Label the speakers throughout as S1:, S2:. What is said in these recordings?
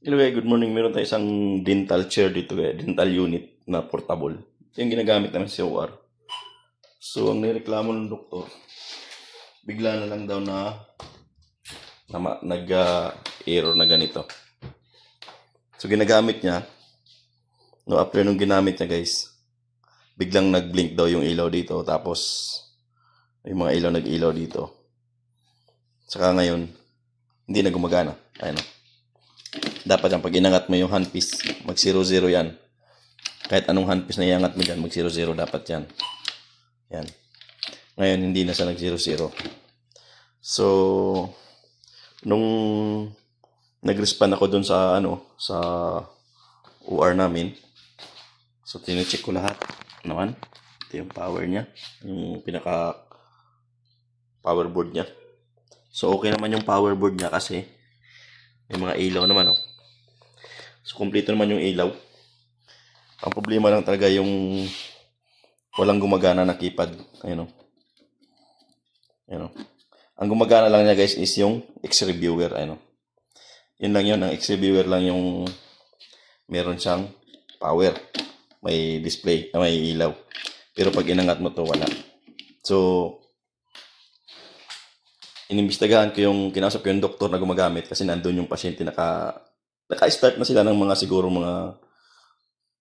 S1: Anyway, good morning. Meron tayo isang dental chair dito, dental unit na portable. Ito yung ginagamit namin sa OR. So, ang nireklamo ng doktor, bigla na lang daw nag-error na ganito. So, ginagamit niya. No, after nung ginamit niya, guys, biglang nag-blink daw yung ilaw dito. Tapos, yung mga ilaw nag-ilaw dito. Saka ngayon, hindi na gumagana. Ayun o. Dapat yan, pag inangat mo yung handpiece, mag 0-0 yan. Kahit anong handpiece na iangat mo dyan, mag 0-0 dapat yan. Yan. Ngayon, hindi na siya nag 0-0. So, nung nag-respond ako dun sa, sa OR namin, so, tine-check ko lahat naman. Ito yung power niya, yung pinaka power board niya. So, okay naman yung power board niya kasi may mga ilaw naman, So, kompleto naman yung ilaw. Ang problema lang talaga yung walang gumagana na keypad. Ayun, Ayun, Ang gumagana lang niya, guys, is yung X-ray viewer. Ayun, Yun lang yun. Ang X-ray viewer lang yung meron siyang power. May display, may ilaw. Pero pag inangat mo to, wala. So, inimbestigahan ko kinausap ko yung doktor na gumagamit kasi nandun yung pasyente naka-start na sila ng mga siguro mga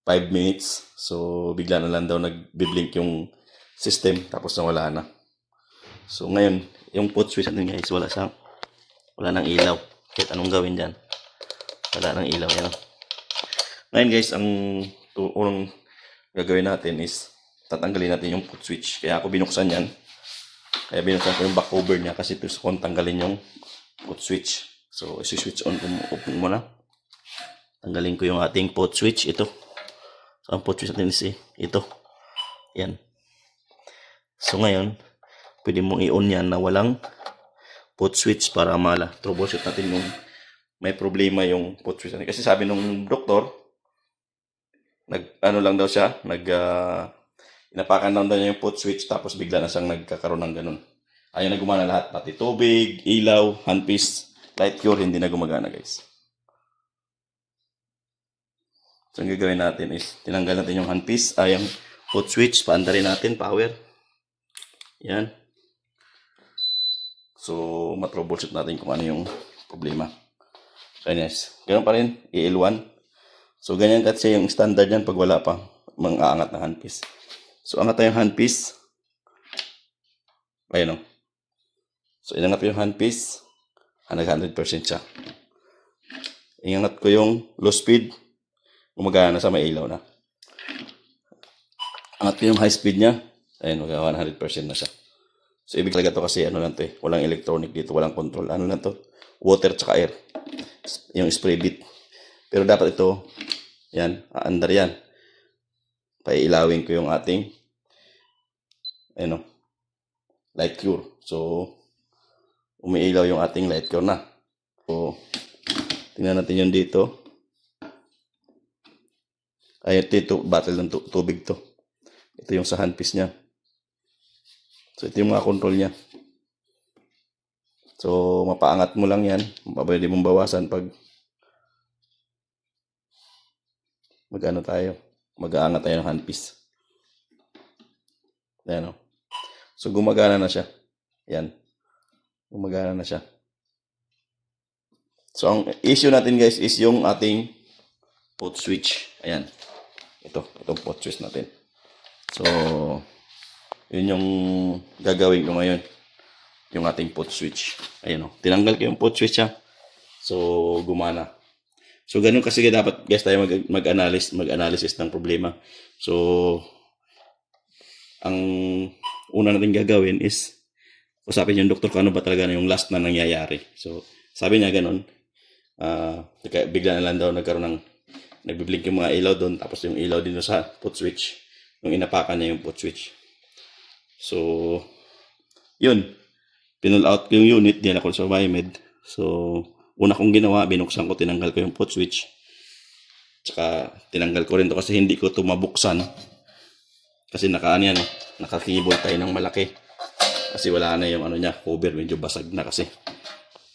S1: 5 minutes. So, bigla na lang daw nag-blink yung system tapos nawala na. So, ngayon, yung put switch natin, guys, wala nang ilaw. Kahit anong gawin dyan, wala nang ilaw. Yan. Ngayon, guys, ang unang gagawin natin is tatanggalin natin yung put switch. Kaya ako binuksan yan. Kaya binuksan ko yung back cover niya kasi gusto kong tanggalin yung put switch. So, isi-switch on ko muna. Tanggalin ko yung ating put switch. Ito. So, ang put switch natin is ito. Yan. So, ngayon, pwede mong i-on yan na walang put switch para troubleshoot natin yung may problema yung put switch natin. Kasi sabi nung doktor, lang daw siya, inapakan lang daw niya yung put switch tapos bigla na siyang nagkakaroon ng ganun. Ayaw na gumana lahat. Pati tubig, ilaw, handpiece, light cure, hindi na gumagana, guys. So, ang gagawin natin is tinanggal natin yung handpiece, yung put switch, paanda rin natin, power. Yan. So, matroubleshoot natin kung ano yung problema. So, yes. Ganun pa rin, EL1. So, ganyan kasi yung standard yan pag wala pa mang-aangat na handpiece. So, angat na yung handpiece. Ayun o. So, inangat ko yung handpiece. 100% siya. Inangat ko yung low speed. Gumagana na sa may ilaw na. Angat ko yung high speed niya. Ayun, 100% na siya. So, ibig talaga to kasi lang to walang electronic dito, walang control. Ano lang to? Water tsaka air. Yung spray bit. Pero dapat ito, yan, aandar yan. Paiilawin ko yung ating light cure. So, umiilaw yung ating light cure na. So, tingnan natin yun dito. Ay, ito, battle ng tubig to. Ito yung sa handpiece niya. So, ito yung mga control niya. So, mapaangat mo lang yan. Pwede mong bawasan pag mag-aangat tayo ng handpiece. Ayan o. So, gumagana na siya. Yan. Gumagana na siya. So, ang issue natin, guys, is yung ating put switch. Ayan. Itong put switch natin. So, yun yung gagawin ko ngayon. Yung ating put switch. Ayan o. Tinanggal ko yung put switch siya. So, gumana. So, ganun kasi dapat, guys, tayo mag-analysis ng problema. So, ang una natin gagawin is usapin yung doktor kung ano ba talaga na yung last na nangyayari. So, sabi niya ganun. Bigla na lang daw nagbiblink yung mga ilaw doon. Tapos yung ilaw din sa put switch. Nung inapakan niya yung put switch. So, yun. Pinull out ko yung unit. Diyan ako sa Biomed. So, una kong ginawa, binuksan ko, tinanggal ko yung put switch. Tsaka, tinanggal ko rin to kasi hindi ko ito mabuksan. Kasi naka-cable tayo ng malaki. Kasi wala na yung cover, medyo basag na kasi.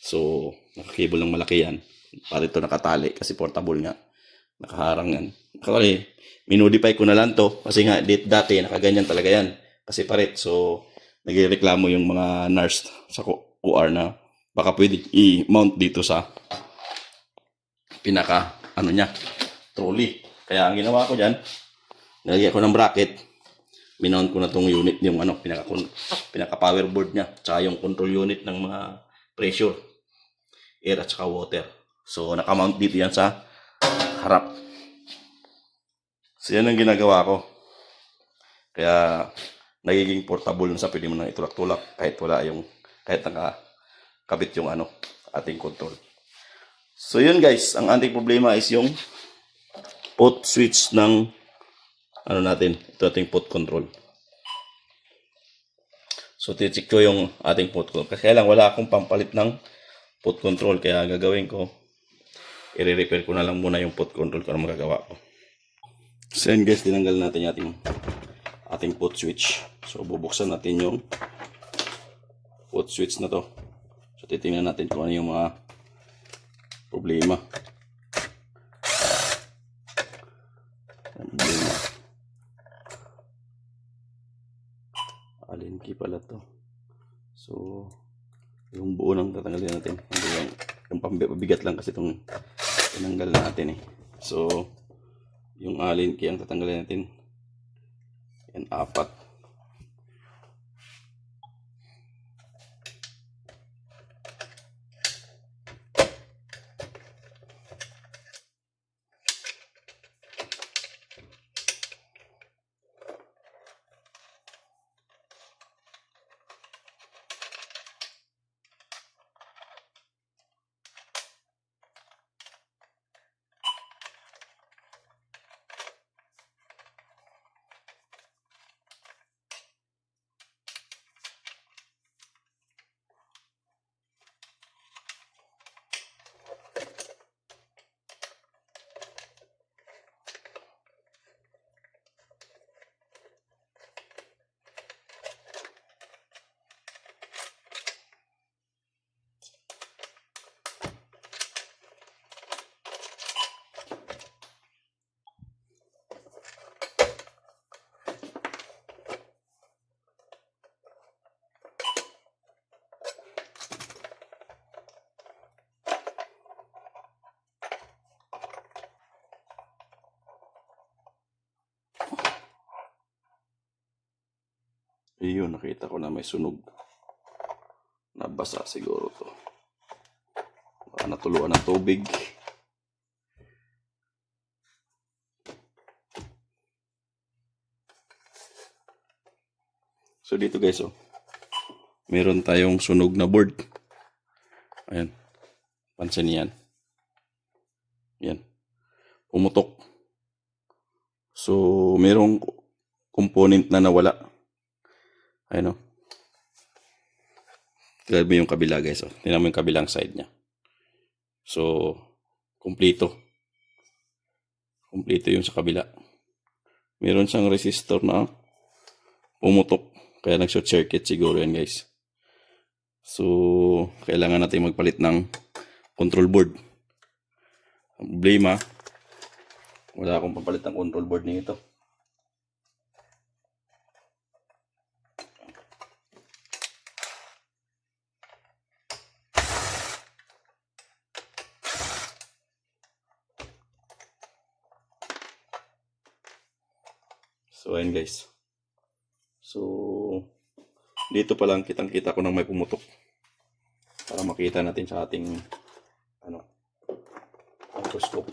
S1: So, naka-cable ng malaki yan. Para ito nakatali kasi portable nga. Nakaharang yan. Kasi minodify ko na lang to kasi nga dati nakaganyan talaga yan. Kasi parit. So, nagreklamo yung mga nurse sa OR na baka pwede i-mount dito sa pinaka trolley. Kaya ang ginawa ko diyan, nilagyan ko ng bracket, minount ko na tong unit yung pinaka power board niya, tsaka yung control unit ng mga pressure, air at saka water. So naka-mount dito yan sa harap. So yan ang ginagawa ko. Kaya nagiging portable na sa pwede mo nang itulak-tulak kahit nakakabit yung ating control. So yun guys, ang ating problema is yung pot switch ng ito ating pot control. So titik ko yung ating pot control. Kasi lang wala akong pampalit ng pot control, kaya gagawin ko, i-repair ko na lang muna yung pot control kung ano magagawa ko. So yun guys, tinanggal natin yung ating pot switch. So bubuksan natin yung pot switch na to. So titingnan natin kung ano yung mga problema. Allen key pala to. So yung buo nang tatanggalin natin. Yung pabigat lang kasi itong tinanggal natin eh. So yung allen key ang tatanggalin natin. Yan, 4. Ayun, nakita ko na may sunog. Nabasa siguro to. Baka natuluan ng tubig. So dito guys, meron tayong sunog na board. Ayan. Pansin niyan. Yan. Pumutok. So merong component na nawala. Ayun, tignan mo yung kabila guys. Tignan mo yung kabilang side niya. So, kumplito. Kumplito yung sa kabila. Meron siyang resistor na pumutok. Kaya nag-short circuit siguro yan guys. So, kailangan natin magpalit ng control board. Ang problema, wala akong papalit ng control board nito. So, ayan guys. So, dito pa lang kitang-kita ko nang may pumutok. Para makita natin sa ating microscope.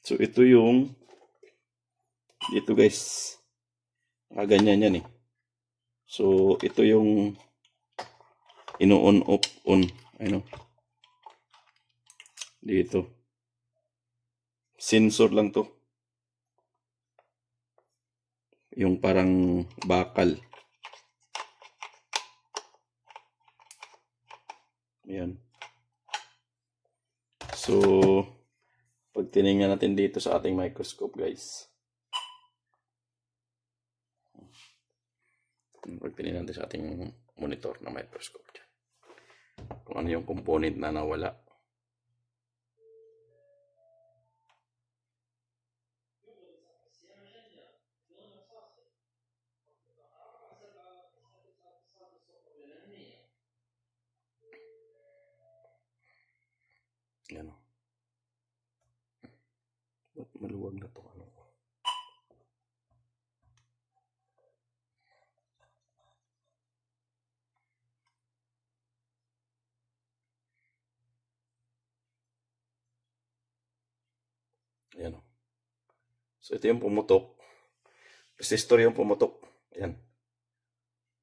S1: So, ito yung dito guys. Ganyan yan eh. So, ito yung ino-on off on. Dito. Sensor lang to. Yung parang bakal. Ayan. So, pag tinignan natin dito sa ating microscope, guys. Pag tinignan natin sa ating monitor na microscope dyan. Kung ano yung component na nawala. Yan o. Maluwag na to. Ano? Ayan o. So, ito yung pumutok. Resistor yung pumutok. Ayan.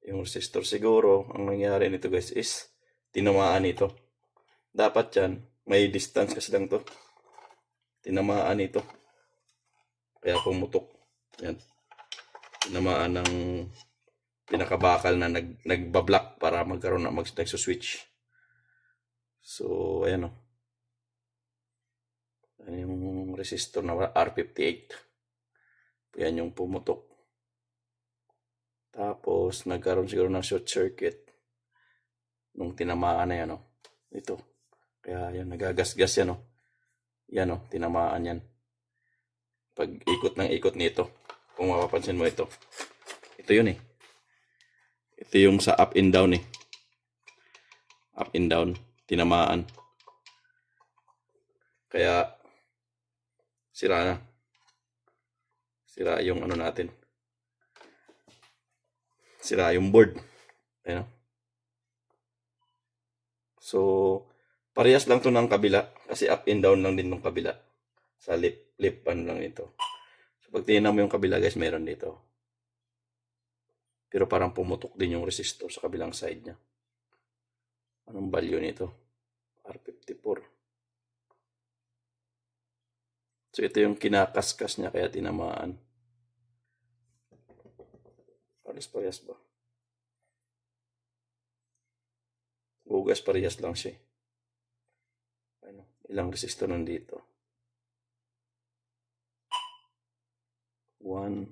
S1: Yung resistor siguro, ang nangyari nito guys is tinamaan ito. Dapat yan, may distance kasi lang to. Tinamaan ito. Kaya pumutok. Ayan. Tinamaan ng pinakabakal na nagbablock para magkaroon na nagsuswitch. So, ayan o. Ayan yung resistor na R58. Ayan yung pumutok. Tapos, nagkaroon siguro ng short circuit nung tinamaan na yan o. Ito. Kaya yan, nagagasgas yan o. Yan o, tinamaan yan. Pag ikot ng ikot nito, kung mapapansin mo ito. Ito yun eh. Ito yung sa up and down eh. Up and down. Tinamaan. Kaya, sira na. Sira yung ano natin. Sira yung board. Ayan. So, parehas lang to ng kabila. Kasi up and down lang din ng kabila. Sa lip pan lang ito. So, pag tingnan mo yung kabila guys, meron dito. Pero parang pumutok din yung resistor sa kabilang side niya. Anong value nito? R54. So, ito yung kinakaskas niya kaya tinamaan. Parehas ba? Bugas parehas lang siya. Ano, ilang resistor nandito? 1,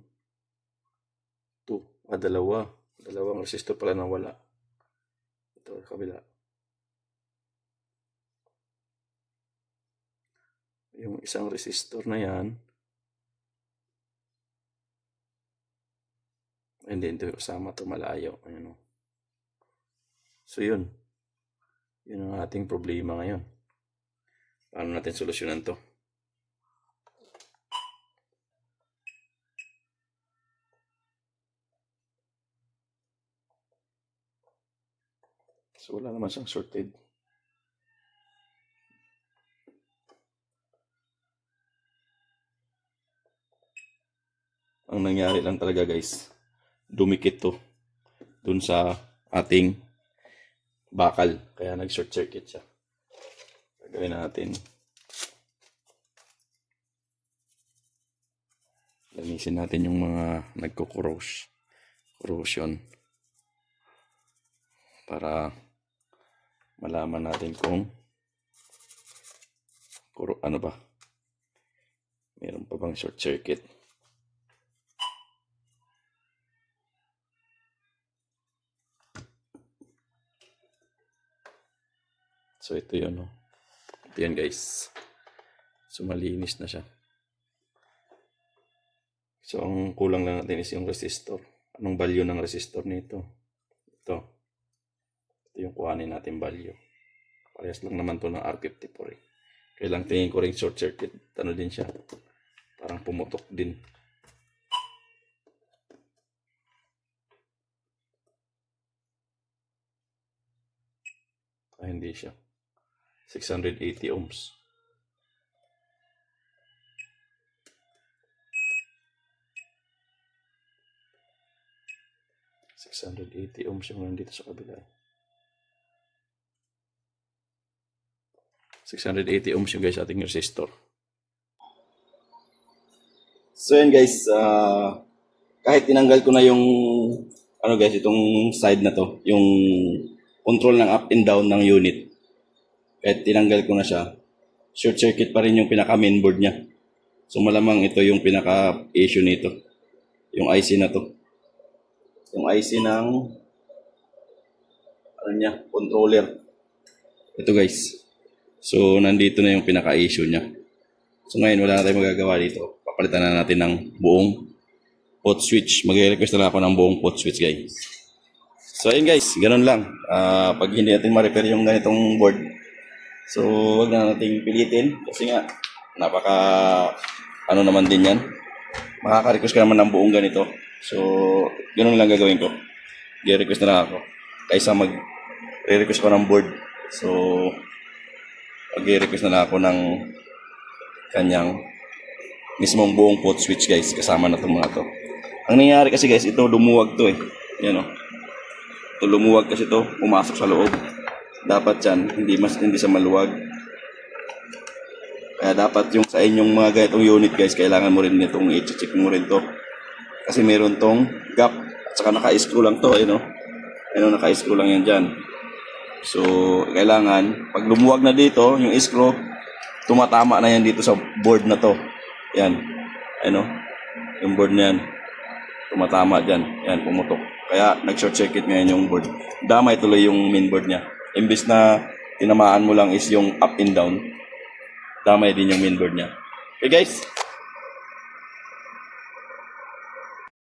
S1: 2. Dalawa. Dalawang resistor pala nawala. Ito, kabila. Yung isang resistor na yan. Hindi, ito kasama to malayo. Ayan o. So, yun. Yun ang ating problema ngayon. Paano natin solusyonan to? So, wala naman siyang shorted. Ang nangyari lang talaga guys, dumikit to dun sa ating bakal. Kaya nag-short circuit siya. Gagawin natin. Lamisin natin yung mga corrosion. Para malaman natin kung ano ba. Meron pa bang short circuit. So, ito yun, no? Ito yan, guys. So, malinis na siya. So, ang kulang lang natin is yung resistor. Anong value ng resistor nito? Ito. Ito yung kuhanin natin value. Parehas lang naman to ng R54 eh. Kaya lang tingin ko rin short circuit. Ano din siya? Parang pumutok din. Hindi siya. 680 ohms. ohms yung nandito sa kabila. 680 ohms yung guys ating resistor. So yan guys, kahit tinanggal ko na yung ano guys, itong side na to, yung control ng up and down ng unit. kahit tinanggal ko na siya, short circuit pa rin yung pinaka mainboard niya. So malamang ito yung pinaka issue nito. Yung IC na to. Yung IC ng ano niya, controller. Ito guys. So nandito na yung pinaka issue niya. So ngayon wala na tayong magagawa dito. Papalitan na natin ng buong pot switch. Mag-request na lang ako ng buong pot switch guys. So ayun guys, ganun lang. Pag hindi natin ma-repair yung ganitong board, so wag na nating pilitin kasi nga napaka ano naman din yan. Makaka-request ka naman ng buong ganito. So ganun lang gagawin ko. I-request na lang ako kaysa mag-request ko ng board. So mag-request na lang ako ng kanyang mismong buong pot switch guys, kasama na itong mga to. Ang nangyayari kasi guys, ito lumuwag to eh. Yan o. Ito lumuwag kasi to, pumasok sa loob. Dapat yan, hindi sa maluwag. Kaya dapat yung sa inyong mga ganitong unit guys, kailangan mo rin itong i-check mo rin to. Kasi meron tong gap. At saka naka-screw lang to, ayun o. Ayun o, naka-screw lang yan dyan. So, kailangan, pag lumuwag na dito, yung screw, tumatama na yan dito sa board na to. Yan. Ayun o. Yung board na yan. Tumatama dyan. Yan, pumutok. Kaya, nag-short circuit ngayon yung board. Damay tuloy yung main board niya. Imbis na tinamaan mo lang is yung up and down, damay din yung main board niya. Okay guys?